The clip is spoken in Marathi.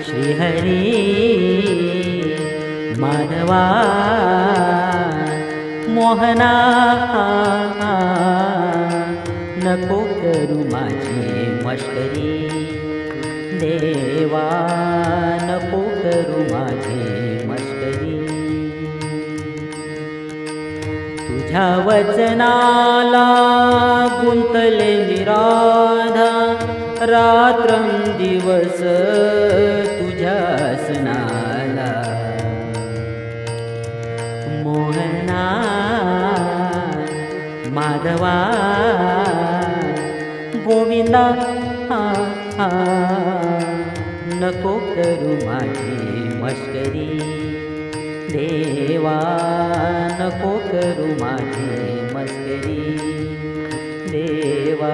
श्रीहरी माधवा मोहना नको करू माझी मस्करी देवा नको करू माझी मस्करी तुझ्या वचनाला गुंतले मी राधा रात्रंदिवस तुझ्या सणाला मोहना माधवा गोविंदा नको करू माझी मस्करी देवा नको करू माझी मस्करी देवा